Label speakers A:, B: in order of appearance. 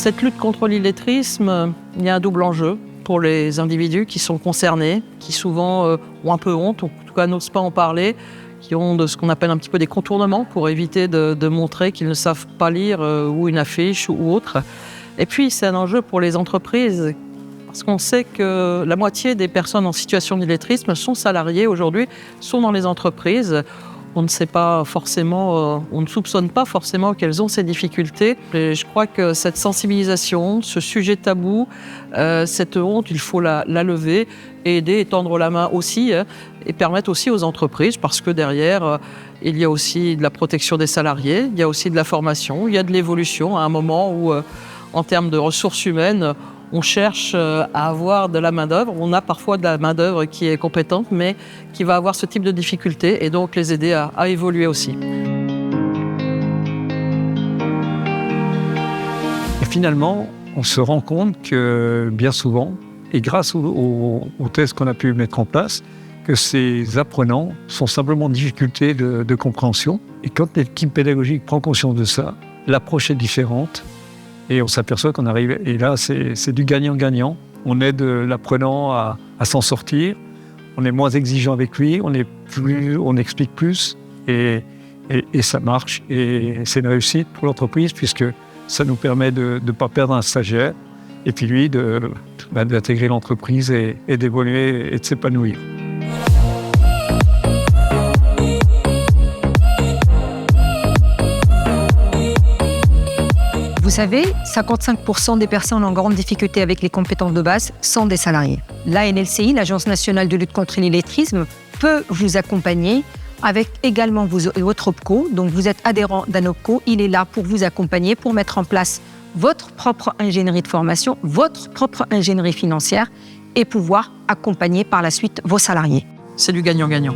A: Cette lutte contre l'illettrisme, il y a un double enjeu pour les individus qui sont concernés, qui souvent ont un peu honte, ou en tout cas n'osent pas en parler, qui ont de ce qu'on appelle un petit peu des contournements pour éviter de montrer qu'ils ne savent pas lire ou une affiche ou autre. Et puis c'est un enjeu pour les entreprises, parce qu'on sait que la moitié des personnes en situation d'illettrisme sont salariées aujourd'hui, sont dans les entreprises. On ne sait pas forcément, on ne soupçonne pas forcément qu'elles ont ces difficultés. Et je crois que cette sensibilisation, ce sujet tabou, cette honte, il faut la lever et aider et tendre la main aussi, et permettre aussi aux entreprises, parce que derrière, il y a aussi de la protection des salariés, il y a aussi de la formation, il y a de l'évolution à un moment où, en termes de ressources humaines, on cherche à avoir de la main-d'œuvre. On a parfois de la main-d'œuvre qui est compétente, mais qui va avoir ce type de difficultés, et donc les aider à évoluer aussi.
B: Et finalement, on se rend compte que bien souvent, et grâce aux tests qu'on a pu mettre en place, que ces apprenants sont simplement en difficulté de compréhension. Et quand l'équipe pédagogique prend conscience de ça, l'approche est différente. Et on s'aperçoit qu'on arrive, et là c'est du gagnant-gagnant. On aide l'apprenant à s'en sortir, on est moins exigeant avec lui, on explique plus, et ça marche. Et c'est une réussite pour l'entreprise, puisque ça nous permet de ne pas perdre un stagiaire, et puis lui d'intégrer l'entreprise et d'évoluer et de s'épanouir.
C: Vous savez, 55% des personnes en grande difficulté avec les compétences de base sont des salariés. La NLCI, l'Agence nationale de lutte contre l'illettrisme, peut vous accompagner avec également votre OPCO. Donc vous êtes adhérent d'un OPCO, il est là pour vous accompagner, pour mettre en place votre propre ingénierie de formation, votre propre ingénierie financière, et pouvoir accompagner par la suite vos salariés.
A: C'est du gagnant-gagnant.